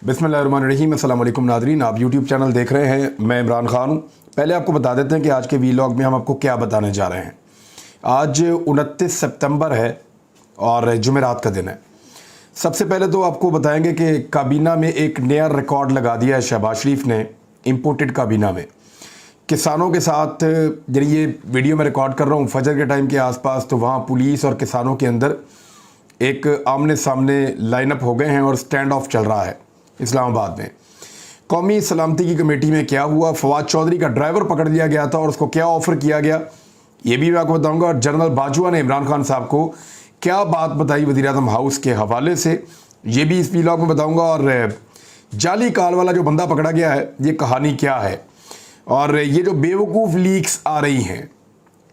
बिस्मिल्लाहिर्रहमानिर्रहीम। अस्सलाम वालेकुम नाज़रीन, आप यूट्यूब चैनल देख रहे हैं। मैं इमरान खान हूँ। पहले आपको बता देते हैं कि आज के वीलॉग में हम आपको क्या बताने जा रहे हैं। आज 29 सितंबर है और जुमेरात का दिन है। सबसे पहले तो आपको बताएंगे कि काबीना में एक नया रिकॉर्ड लगा दिया है शहबाज शरीफ ने। इम्पोर्टेड काबीना में किसानों के साथ, ये वीडियो में रिकॉर्ड कर रहा हूँ फजर के टाइम के आसपास, तो वहाँ पुलिस और किसानों के अंदर एक आमने सामने लाइनअप हो गए हैं और स्टैंड ऑफ चल रहा है इस्लामाबाद में। कौमी सलामती की कमेटी में क्या हुआ, फवाद चौधरी का ड्राइवर पकड़ लिया गया था और उसको क्या ऑफ़र किया गया, ये भी मैं आपको बताऊंगा। और जनरल बाजवा ने इमरान खान साहब को क्या बात बताई वज़ीर-ए-आज़म हाउस के हवाले से, ये भी इस वीलॉग में बताऊंगा। और जाली काल वाला जो बंदा पकड़ा गया है, ये कहानी क्या है। और ये जो बेवकूफ़ लीक्स आ रही हैं,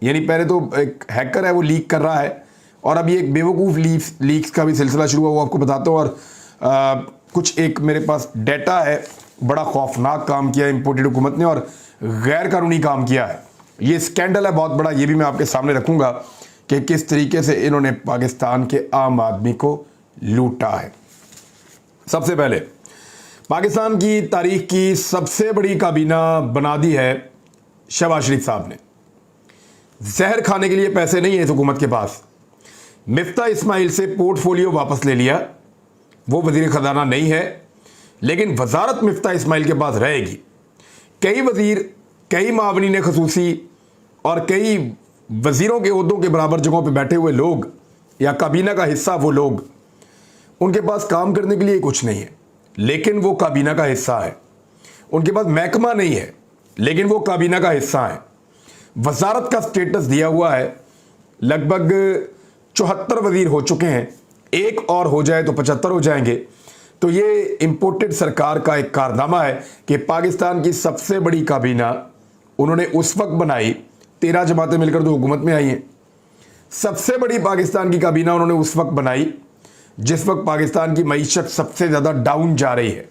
यानी पहले तो एक हैकर है वो लीक कर रहा है, और अब ये एक बेवकूफ़ लीक्स का भी सिलसिला शुरू हुआ, वो आपको बताता हूँ। और कुछ एक मेरे पास डेटा है, बड़ा खौफनाक काम किया इम्पोर्टेड हुकूमत ने और गैर कानूनी काम किया है। ये स्कैंडल है बहुत बड़ा, ये भी मैं आपके सामने रखूँगा कि किस तरीके से इन्होंने पाकिस्तान के आम आदमी को लूटा है। सबसे पहले पाकिस्तान की तारीख की सबसे बड़ी काबीना बना दी है शहबाज शरीफ साहब ने। जहर खाने के लिए पैसे नहीं है इस हुकूमत के पास। मिफ्ता इस्माइल से पोर्टफोलियो वापस ले लिया, वो वजीर ख़जाना नहीं है, लेकिन वजारत मिफ्ता इस्माइल के पास रहेगी। कई वजीर, कई मावनीन खसूसी और कई वजीरों के ओहदों के बराबर जगहों पे बैठे हुए लोग या काबीना का हिस्सा वो लोग, उनके पास काम करने के लिए कुछ नहीं है, लेकिन वो काबीना का हिस्सा है। उनके पास महकमा नहीं है, लेकिन वो काबीना का हिस्सा है। वजारत का स्टेटस दिया हुआ है। लगभग 74 वजीर हो चुके हैं, एक और हो जाए तो 75 हो जाएंगे। तो ये इम्पोर्टेड सरकार का एक कारनामा है कि पाकिस्तान की सबसे बड़ी काबीना उन्होंने उस वक्त बनाई, 13 जमातें मिलकर तो हुकूमत में आई हैं। सबसे बड़ी पाकिस्तान की काबीना उन्होंने उस वक्त बनाई जिस वक्त पाकिस्तान की मईशत सबसे ज़्यादा डाउन जा रही है,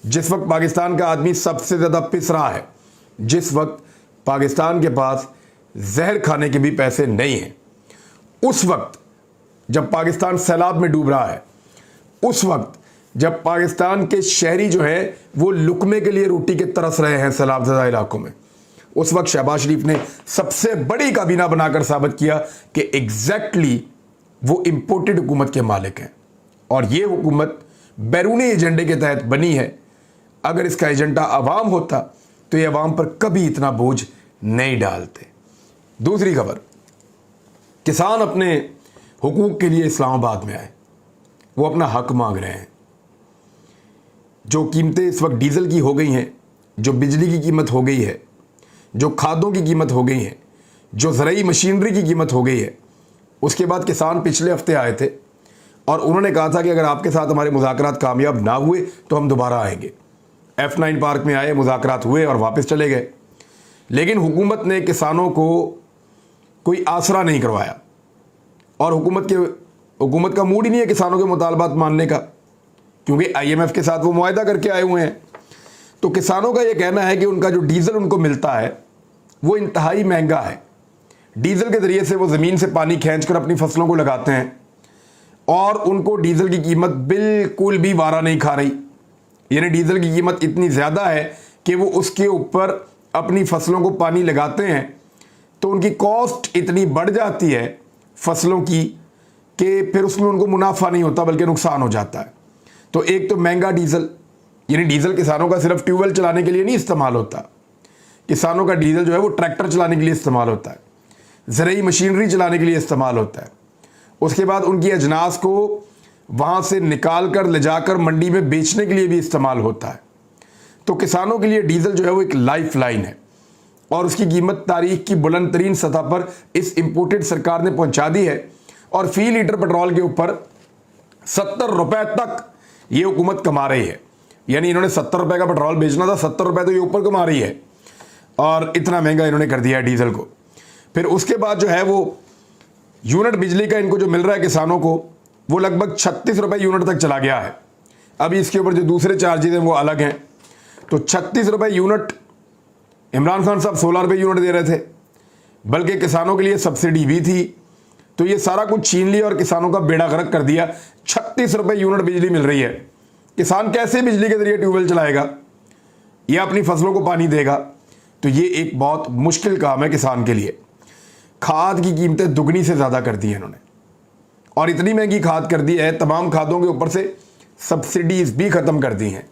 जिस वक्त पाकिस्तान का आदमी सबसे ज़्यादा पिस रहा है, जिस वक्त पाकिस्तान के पास जहर खाने के भी पैसे नहीं हैं। उस वक्त जब पाकिस्तान सैलाब में डूब रहा है, उस वक्त जब पाकिस्तान के शहरी जो है वो लुकमे के लिए रोटी के तरस रहे हैं सैलाबज़दा इलाकों में, उस वक्त शहबाज शरीफ ने सबसे बड़ी काबीना बनाकर साबित किया कि एग्जैक्टली वो इम्पोर्टेड हुकूमत के मालिक हैं। और ये हुकूमत बैरूनी एजेंडे के तहत बनी है। अगर इसका एजेंडा अवाम होता तो ये अवाम पर कभी इतना बोझ नहीं डालते। दूसरी खबर, किसान अपने हुकूक के लिए इस्लामाबाद में आए, वो अपना हक मांग रहे हैं। जो कीमतें इस वक्त डीजल की हो गई हैं, जो बिजली की कीमत हो गई है, जो खादों की कीमत हो गई है, जो ज़रूरी मशीनरी की कीमत हो गई है, उसके बाद किसान पिछले हफ्ते आए थे और उन्होंने कहा था कि अगर आपके साथ हमारे मुज़ाकरात कामयाब ना हुए तो हम दोबारा आएंगे। F9 पार्क में आए, मुज़ाकरात हुए और वापस चले गए। लेकिन हुकूमत ने किसानों को कोई आसरा नहीं करवाया और हुकूमत का मूड ही नहीं है किसानों के मुतालबात मानने का, क्योंकि IMF के साथ वो मुआहदा करके आए हुए हैं। तो किसानों का ये कहना है कि उनका जो डीज़ल उनको मिलता है वो इंतहाई महंगा है। डीज़ल के ज़रिए से वो ज़मीन से पानी खींचकर अपनी फसलों को लगाते हैं और उनको डीज़ल की कीमत बिल्कुल भी वारा नहीं खा रही। यानी डीज़ल की कीमत इतनी ज़्यादा है कि वो उसके ऊपर अपनी फसलों को पानी लगाते हैं तो उनकी कॉस्ट इतनी बढ़ जाती है फसलों की कि फिर उसमें उनको मुनाफा नहीं होता बल्कि नुकसान हो जाता है। तो एक तो महंगा डीज़ल, यानी डीज़ल किसानों का सिर्फ ट्यूबवेल चलाने के लिए नहीं इस्तेमाल होता। किसानों का डीज़ल जो है वो ट्रैक्टर चलाने के लिए इस्तेमाल होता है, ज़रूरी मशीनरी चलाने के लिए इस्तेमाल होता है। उसके बाद उनकी अजनास को वहाँ से निकाल कर ले जाकर मंडी में बेचने के लिए भी इस्तेमाल होता है। तो किसानों के लिए डीज़ल जो है वो एक लाइफ लाइन है और उसकी कीमत तारीख की बुलंद तरीन सतह पर इस इम्पोर्टेड सरकार ने पहुँचा दी है। और फी लीटर पेट्रोल के ऊपर 70 रुपये तक ये हुकूमत कमा रही है। यानी इन्होंने 70 रुपये का पेट्रोल बेचना था, 70 रुपये तो ये ऊपर कमा रही है और इतना महंगा इन्होंने कर दिया है डीज़ल को। फिर उसके बाद जो है वो यूनिट बिजली का इनको जो मिल रहा है किसानों को, वो लगभग 36 रुपये यूनिट तक चला गया है। अभी इसके ऊपर जो दूसरे चार्जेज हैं वो अलग हैं। तो 36 रुपये यूनिट, इमरान खान साहब 16 रुपये यूनिट दे रहे थे, बल्कि किसानों के लिए सब्सिडी भी थी। तो ये सारा कुछ छीन लिया और किसानों का बेड़ा गर्क कर दिया। 36 रुपये यूनिट बिजली मिल रही है किसान कैसे बिजली के जरिए ट्यूबवेल चलाएगा या अपनी फसलों को पानी देगा? तो ये एक बहुत मुश्किल काम है किसान के लिए। खाद की कीमतें दुगनी से ज़्यादा कर दी हैं इन्होंने, और इतनी महंगी खाद कर दी है, तमाम खादों के ऊपर से सब्सिडीज भी ख़त्म कर दी हैं।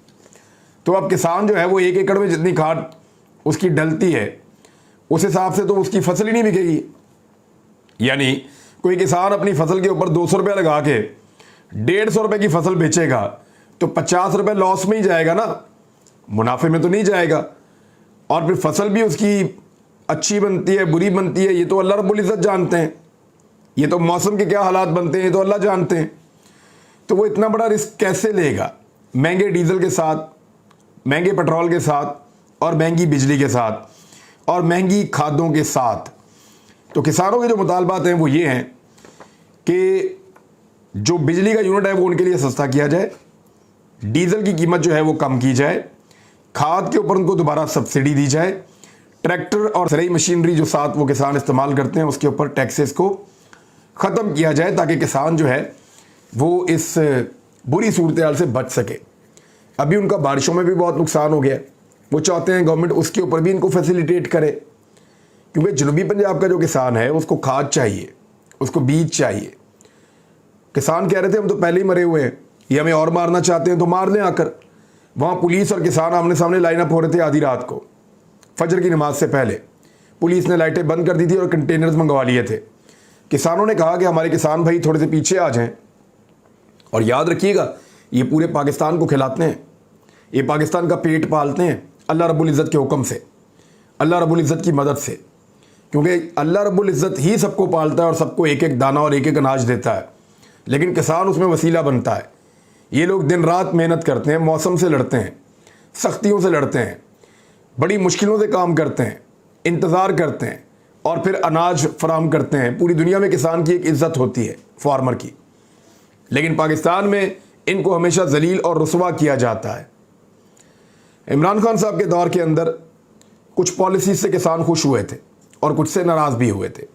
तो अब किसान जो है वो 1 एकड़ में जितनी खाद उसकी डलती है उस हिसाब से तो उसकी फसल ही नहीं बिकेगी। यानी कोई किसान अपनी फसल के ऊपर 200 रुपये लगा के 150 रुपये की फसल बेचेगा तो 50 रुपये लॉस में ही जाएगा ना, मुनाफे में तो नहीं जाएगा। और फिर फसल भी उसकी अच्छी बनती है बुरी बनती है ये तो अल्लाह रब्बुल इज़्ज़त जानते हैं, ये तो मौसम के क्या हालात बनते हैं ये तो अल्लाह जानते हैं। तो वो इतना बड़ा रिस्क कैसे लेगा, महंगे डीजल के साथ, महंगे पेट्रोल के साथ, और महंगी बिजली के साथ, और महंगी खादों के साथ। तो किसानों के जो मुतालबात हैं वो ये हैं कि जो बिजली का यूनिट है वो उनके लिए सस्ता किया जाए, डीजल की कीमत जो है वो कम की जाए, खाद के ऊपर उनको दोबारा सब्सिडी दी जाए, ट्रैक्टर और सराई मशीनरी जो साथ वो किसान इस्तेमाल करते हैं उसके ऊपर टैक्सेस को ख़त्म किया जाए, ताकि किसान जो है वो इस बुरी सूरत हाल से बच सके। अभी उनका बारिशों में भी बहुत नुकसान हो गया, वो चाहते हैं गवर्नमेंट उसके ऊपर भी इनको फैसिलिटेट करे, क्योंकि जनूबी पंजाब का जो किसान है उसको खाद चाहिए, उसको बीज चाहिए। किसान कह रहे थे हम तो पहले ही मरे हुए हैं, ये हमें और मारना चाहते हैं तो मार लें आकर। वहाँ पुलिस और किसान आमने सामने लाइनअप हो रहे थे आधी रात को, फजर की नमाज से पहले। पुलिस ने लाइटें बंद कर दी थी और कंटेनर्स मंगवा लिए थे। किसानों ने कहा कि हमारे किसान भाई थोड़े से पीछे आ जाएं, और याद रखिएगा ये पूरे पाकिस्तान को खिलाते हैं, ये पाकिस्तान का पेट पालते हैं अल्लाह रब्बुल इज़्ज़त के हुक्म से, अल्लाह रब्बुल इज़्ज़त की मदद से, क्योंकि अल्लाह रब्बुल इज़्ज़त ही सबको पालता है और सबको एक एक दाना और एक एक अनाज देता है, लेकिन किसान उसमें वसीला बनता है। ये लोग दिन रात मेहनत करते हैं, मौसम से लड़ते हैं, सख्तियों से लड़ते हैं, बड़ी मुश्किलों से काम करते हैं, इंतज़ार करते हैं और फिर अनाज फराहम करते हैं। पूरी दुनिया में किसान की एक इज़्ज़त होती है, फार्मर की, लेकिन पाकिस्तान में इनको हमेशा जलील और रुसवा किया जाता है। इमरान खान साहब के दौर के अंदर कुछ पॉलिसी से किसान खुश हुए थे और कुछ से नाराज़ भी हुए थे,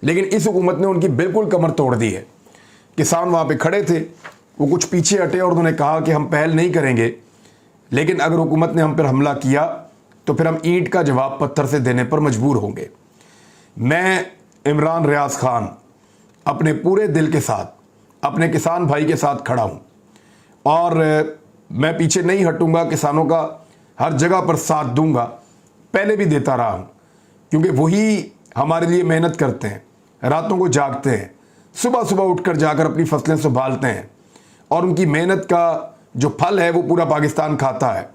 लेकिन इस हुकूमत ने उनकी बिल्कुल कमर तोड़ दी है। किसान वहाँ पे खड़े थे, वो कुछ पीछे हटे और उन्होंने कहा कि हम पहल नहीं करेंगे, लेकिन अगर हुकूमत ने हम पर हमला किया तो फिर हम ईंट का जवाब पत्थर से देने पर मजबूर होंगे। मैं इमरान रियाज खान अपने पूरे दिल के साथ अपने किसान भाई के साथ खड़ा हूँ, और मैं पीछे नहीं हटूंगा, किसानों का हर जगह पर साथ दूंगा, पहले भी देता रहा हूँ, क्योंकि वही हमारे लिए मेहनत करते हैं, रातों को जागते हैं, सुबह सुबह उठकर जाकर अपनी फसलें संभालते हैं, और उनकी मेहनत का जो फल है वो पूरा पाकिस्तान खाता है।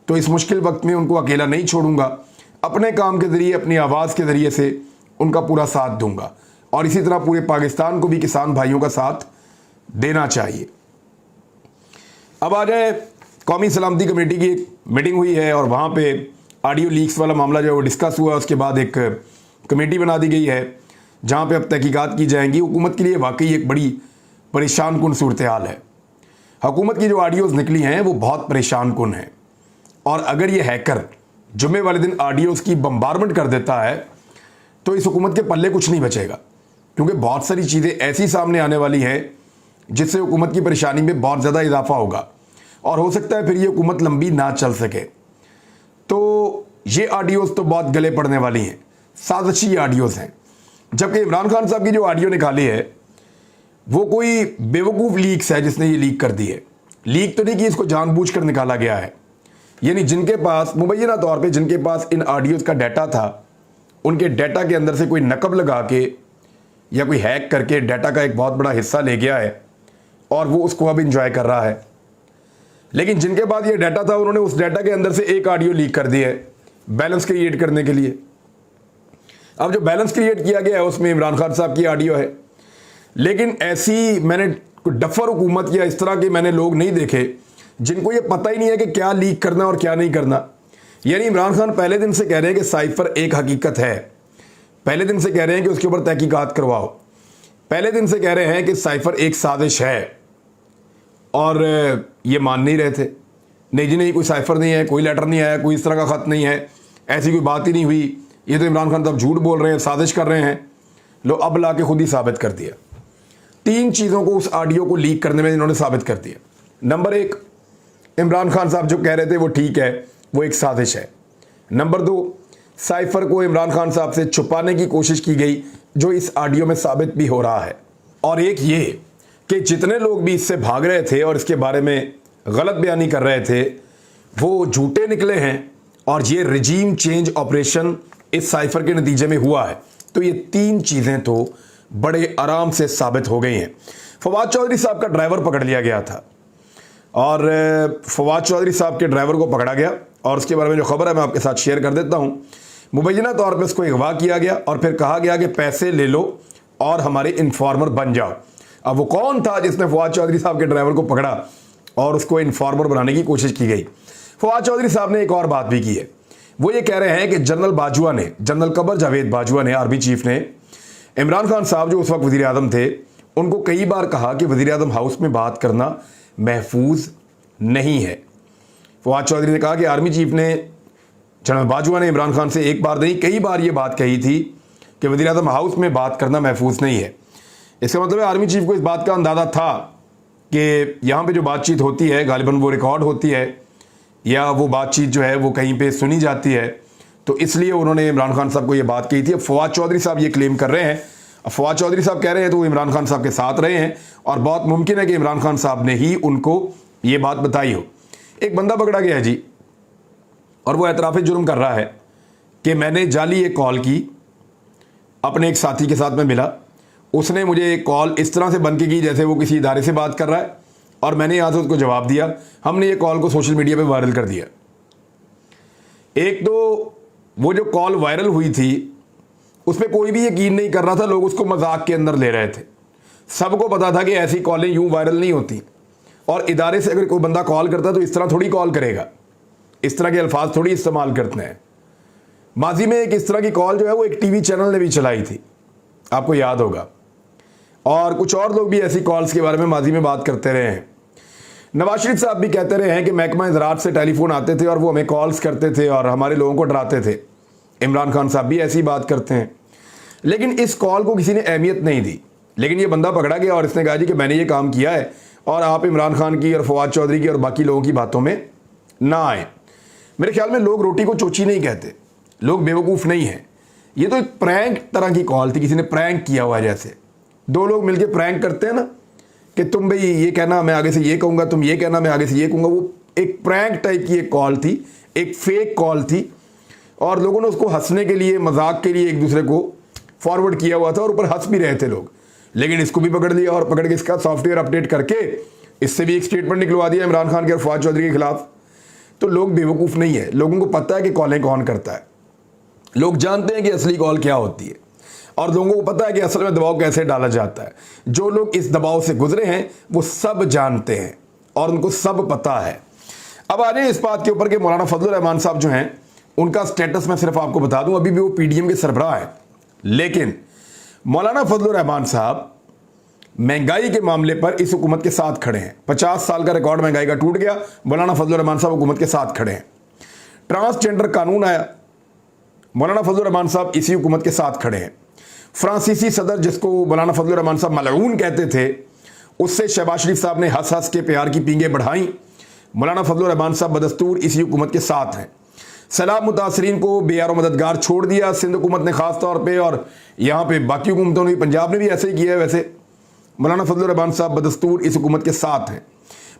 तो इस मुश्किल वक्त में उनको अकेला नहीं छोड़ूंगा, अपने काम के ज़रिए, अपनी आवाज़ के ज़रिए से उनका पूरा साथ दूंगा, और इसी तरह पूरे पाकिस्तान को भी किसान भाइयों का साथ देना चाहिए। अब आ जाए, कौमी सलामती कमेटी की एक मीटिंग हुई है और वहाँ पे ऑडियो लीक्स वाला मामला जो है वो डिस्कस हुआ। उसके बाद एक कमेटी बना दी गई है जहाँ पे अब तहकीकात की जाएंगी। हुकूमत के लिए वाकई एक बड़ी परेशान कुन सूरत हाल है। हुकूमत की जो ऑडियोज़ निकली हैं वो बहुत परेशान कुन हैं, और अगर ये हैकर जुम्मे वाले दिन ऑडियोज़ की बम्बारमेंट कर देता है तो इस हुकूमत के पल्ले कुछ नहीं बचेगा, क्योंकि बहुत सारी चीज़ें ऐसी सामने आने वाली हैं जिससे हुकूमत की परेशानी में बहुत ज़्यादा इजाफा होगा, और हो सकता है फिर ये हुकूमत लंबी ना चल सके। तो ये ऑडियोज़ तो बहुत गले पड़ने वाली हैं, साजिशी ऑडियोज़ हैं। जबकि इमरान खान साहब की जो ऑडियो निकाली है वो कोई बेवकूफ़ लीक्स है जिसने ये लीक कर दी है। लीक तो नहीं कि इसको जानबूझकर निकाला गया है, यानी जिनके पास मुबैना तौर पे जिनके पास इन ऑडियोज़ का डाटा था, उनके डाटा के अंदर से कोई नकब लगा के या कोई हैक करके डाटा का एक बहुत बड़ा हिस्सा ले गया है और वो उसको अब इंजॉय कर रहा है। लेकिन जिनके पास ये डाटा था उन्होंने उस डाटा के अंदर से एक ऑडियो लीक कर दी है बैलेंस क्रिएट करने के लिए। अब जो बैलेंस क्रिएट किया गया है उसमें इमरान खान साहब की ऑडियो है, लेकिन ऐसी मैंने डफर हुकूमत या इस तरह के मैंने लोग नहीं देखे जिनको ये पता ही नहीं है कि क्या लीक करना और क्या नहीं करना। यानी इमरान खान पहले दिन से कह रहे हैं कि साइफर एक हकीकत है, पहले दिन से कह रहे हैं कि उसके ऊपर तहकीकात करवाओ, पहले दिन से कह रहे हैं कि साइफर एक साजिश है, और ये मान नहीं रहे थे। नहीं जी नहीं, कोई साइफर नहीं है, कोई लेटर नहीं आया, कोई इस तरह का ख़त नहीं है, ऐसी कोई बात ही नहीं हुई, ये तो इमरान खान साहब झूठ बोल रहे हैं, साजिश कर रहे हैं। लो अब ला के खुद ही साबित कर दिया। 3 चीज़ों को उस ऑडियो को लीक करने में इन्होंने साबित कर दिया। नंबर 1, इमरान खान साहब जो कह रहे थे वो ठीक है, वो एक साजिश है। नंबर 2, साइफर को इमरान खान साहब से छुपाने की कोशिश की गई, जो इस ऑडियो में साबित भी हो रहा है। और एक ये कि जितने लोग भी इससे भाग रहे थे और इसके बारे में गलत बयानी कर रहे थे वो झूठे निकले हैं, और ये रिजीम चेंज ऑपरेशन इस साइफर के नतीजे में हुआ है। तो ये 3 चीज़ें तो बड़े आराम से साबित हो गई हैं। फवाद चौधरी साहब का ड्राइवर पकड़ लिया गया था, और फवाद चौधरी साहब के ड्राइवर को पकड़ा गया, और उसके बारे में जो खबर है मैं आपके साथ शेयर कर देता हूँ। मुबैना तौर पर इसको अगवा किया गया और फिर कहा गया कि पैसे ले लो और हमारे इन्फॉर्मर बन जाओ। अब वो कौन था जिसने फवाद चौधरी साहब के ड्राइवर को पकड़ा और उसको इन्फॉर्मर बनाने की कोशिश की गई? फवाद चौधरी साहब ने एक और बात भी की है। वो ये कह रहे हैं कि जनरल बाजवा ने, जनरल कमर जावेद बाजवा ने, आर्मी चीफ ने इमरान खान साहब जो उस वक्त वज़ीर आज़म थे उनको कई बार कहा कि वज़ीर आज़म हाउस में बात करना महफूज नहीं है। फवाद चौधरी ने कहा कि आर्मी चीफ ने, जनरल बाजवा ने इमरान खान से एक बार नहीं कई बार ये बात कही थी कि वज़ीर आज़म हाउस में बात करना महफूज नहीं है। इसका मतलब है आर्मी चीफ को इस बात का अंदाज़ा था कि यहाँ पे जो बातचीत होती है गालिबन वो रिकॉर्ड होती है, या वो बातचीत जो है वो कहीं पे सुनी जाती है, तो इसलिए उन्होंने इमरान खान साहब को ये बात कही थी। अब फवाद चौधरी साहब ये क्लेम कर रहे हैं, अब फवाद चौधरी साहब कह रहे हैं तो वो इमरान खान साहब के साथ रहे हैं, और बहुत मुमकिन है कि इमरान खान साहब ने ही उनको ये बात बताई हो। एक बंदा पकड़ा गया है जी, और वो एतराफ़ जुर्म कर रहा है कि मैंने जाली एक कॉल की, अपने एक साथी के साथ में मिला, उसने मुझे एक कॉल इस तरह से बन के की जैसे वो किसी इदारे से बात कर रहा है, और मैंने यहाँ से उसको जवाब दिया। हमने ये कॉल को सोशल मीडिया पे वायरल कर दिया। एक तो वो जो कॉल वायरल हुई थी उस पर कोई भी यकीन नहीं कर रहा था, लोग उसको मजाक के अंदर ले रहे थे। सबको पता था कि ऐसी कॉलें यूं वायरल नहीं होती, और इदारे से अगर कोई बंदा कॉल करता तो इस तरह थोड़ी कॉल करेगा, इस तरह के अल्फाज थोड़ी इस्तेमाल करते हैं। माजी में एक इस तरह की कॉल जो है वो एक टीवी चैनल ने भी चलाई थी, आपको याद होगा, और कुछ और लोग भी ऐसी कॉल्स के बारे में माजी में बात करते रहे हैं। नवाज शरीफ साहब भी कहते रहे हैं कि महकमा ज़राअत से टेलीफोन आते थे और वो हमें कॉल्स करते थे और हमारे लोगों को डराते थे। इमरान खान साहब भी ऐसी बात करते हैं, लेकिन इस कॉल को किसी ने अहमियत नहीं दी। लेकिन ये बंदा पकड़ा गया और इसने कहा जी कि मैंने ये काम किया है, और आप इमरान खान की और फवाद चौधरी की और बाकी लोगों की बातों में ना आए। मेरे ख्याल में लोग रोटी को चोची नहीं कहते, लोग बेवकूफ़ नहीं हैं। ये तो एक प्रैंक तरह की कॉल थी, किसी ने प्रैंक किया हुआ, जैसे 2 लोग मिलकर प्रैंक करते हैं ना कि तुम भाई ये कहना मैं आगे से ये कहूँगा, तुम ये कहना मैं आगे से ये कहूँगा। वो एक प्रैंक टाइप की एक कॉल थी, एक फेक कॉल थी, और लोगों ने उसको हंसने के लिए, मजाक के लिए एक दूसरे को फॉरवर्ड किया हुआ था, और ऊपर हंस भी रहे थे लोग। लेकिन इसको भी पकड़ लिया, और पकड़ के इसका सॉफ्टवेयर अपडेट करके इससे भी एक स्टेटमेंट निकलवा दिया इमरान खान के और फवाद चौधरी के खिलाफ। तो लोग बेवकूफ़ नहीं है, लोगों को पता है कि कॉलें कौन करता है, लोग जानते हैं कि असली कॉल क्या होती है, और लोगों को पता है कि असल में दबाव कैसे डाला जाता है। जो लोग इस दबाव से गुजरे हैं वो सब जानते हैं और उनको सब पता है। अब आ जाए इस बात के ऊपर कि मौलाना फजलुर रहमान साहब जो हैं उनका स्टेटस मैं सिर्फ आपको बता दूं, अभी भी वो पीडीएम के सरबराह हैं, लेकिन मौलाना फजलुर रहमान साहब महंगाई के मामले पर इस हुकूमत के साथ खड़े हैं। 50 साल का रिकॉर्ड महंगाई का टूट गया, मौलाना फजलुर रहमान साहब हुकूमत के साथ खड़े हैं। ट्रांसजेंडर कानून आया, मौलाना फजलुर रहमान साहब इसी हुकूमत के साथ खड़े हैं। फ्रांसीसी सदर जिसको मौलाना फजलुर रहमान साहब मलऊन कहते थे, उससे शहबाज शरीफ साहब ने हंस हंस के प्यार की पींगे बढ़ाई। मौलाना फजलुर रहमान साहब बदस्तूर इसी हुकूमत के साथ हैं। सैलाब मुतासरीन को बेयार मददगार छोड़ दिया सिंध हुकूमत ने खास तौर पे, और यहाँ पे बाकी हुकूमतों ने, पंजाब ने भी ऐसे ही किया है। वैसे मौलाना फजलुर रहमान साहब बदस्तूर इस हुकूमत के साथ हैं।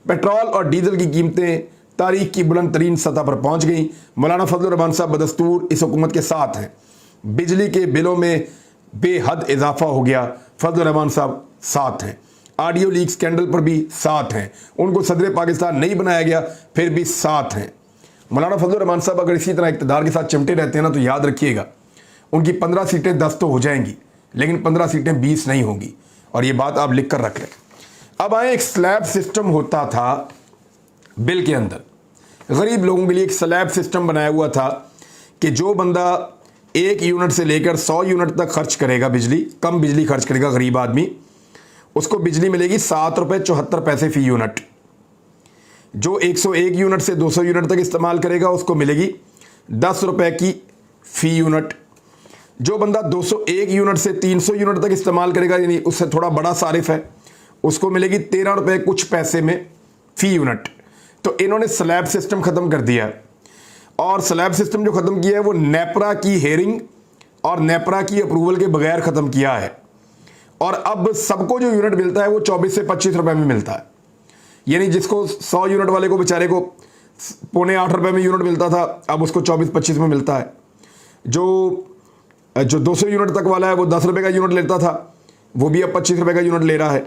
पेट्रोल और डीजल की कीमतें तारीख की बुलंद तरीन सतह पर पहुँच गई, मौलाना फजलुर रहमान साहब बदस्तूर इस हुकूमत के साथ हैं। बिजली के बिलों में बेहद इजाफा हो गया, फजलुर रहमान साहब साथ हैं। ऑडियो लीक स्कैंडल पर भी साथ हैं, उनको सदर पाकिस्तान नहीं बनाया गया फिर भी साथ हैं। मौलाना फजलुर रहमान साहब अगर इसी तरह इक़्तिदार के साथ चिमटे रहते हैं ना, तो याद रखिएगा उनकी 15 सीटें 10 तो हो जाएंगी, लेकिन 15 सीटें 20 नहीं होंगी, और ये बात आप लिख कर रख लें। अब आए, एक स्लैब सिस्टम होता था बिल के अंदर, गरीब लोगों के लिए एक स्लैब सिस्टम बनाया हुआ था कि जो बंदा 1 यूनिट से लेकर 100 यूनिट तक खर्च करेगा, बिजली कम बिजली खर्च करेगा गरीब आदमी, उसको बिजली मिलेगी 7 रुपये 74 पैसे फी यूनिट। जो 101 यूनिट से 200 यूनिट तक इस्तेमाल करेगा उसको मिलेगी 10 रुपये की फ़ी यूनिट। जो बंदा 201 यूनिट से 300 यूनिट तक इस्तेमाल करेगा, यानी उससे थोड़ा बड़ा सारिफ है, उसको मिलेगी 13 रुपये कुछ पैसे में फ़ी यूनिट। तो इन्होंने स्लैब सिस्टम खत्म कर दिया है, और स्लैब सिस्टम जो खत्म किया है वो नेपरा की हेयरिंग और नेपरा की अप्रूवल के बगैर खत्म किया है। और अब सबको जो यूनिट मिलता है वो 24 से 25 रुपए में मिलता है। यानी जिसको 100 यूनिट वाले को बेचारे को 7.25 में यूनिट मिलता था, अब उसको 24-25 में मिलता है। जो 200 यूनिट तक वाला है वो 10 रुपए का यूनिट लेता था, वो भी अब 25 रुपए का यूनिट ले रहा है।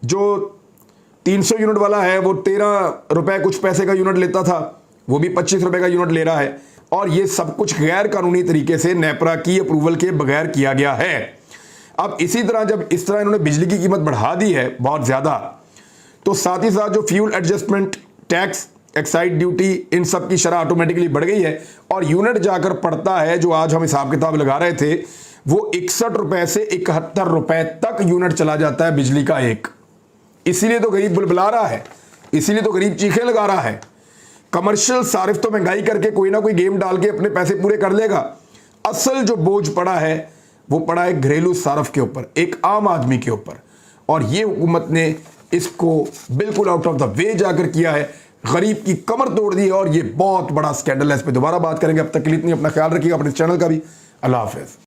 जो 300 यूनिट वाला है वो 13 रुपए कुछ पैसे का यूनिट लेता था, वो भी 25 रुपए का यूनिट ले रहा है। और ये सब कुछ गैर कानूनी तरीके से नेपरा की अप्रूवल के बगैर किया गया है। अब इसी तरह जब इस तरह इन्होंने बिजली की कीमत बढ़ा दी है बहुत ज्यादा, तो साथ ही साथ जो fuel adjustment tax, excise duty, इन सब की शरह ऑटोमेटिकली बढ़ गई है। और यूनिट जाकर पड़ता है, जो आज हम हिसाब किताब लगा रहे थे, वो 61 रुपए से 71 रुपए तक यूनिट चला जाता है बिजली का एक। इसीलिए तो गरीब बुलबुला रहा है, इसीलिए तो गरीब चीखे लगा रहा है। कमर्शियल सारिफ तो महंगाई करके कोई ना कोई गेम डाल के अपने पैसे पूरे कर लेगा। असल जो बोझ पड़ा है वो पड़ा है घरेलू सारफ के ऊपर, एक आम आदमी के ऊपर। और ये हुकूमत ने इसको बिल्कुल आउट ऑफ द वे जाकर किया है, गरीब की कमर तोड़ दी है। और ये बहुत बड़ा स्कैंडल है, इस पर दोबारा बात करेंगे। अब तक के लिए इतनी, अपना ख्याल रखिएगा, अपने चैनल का भी। अल्लाह हाफिज।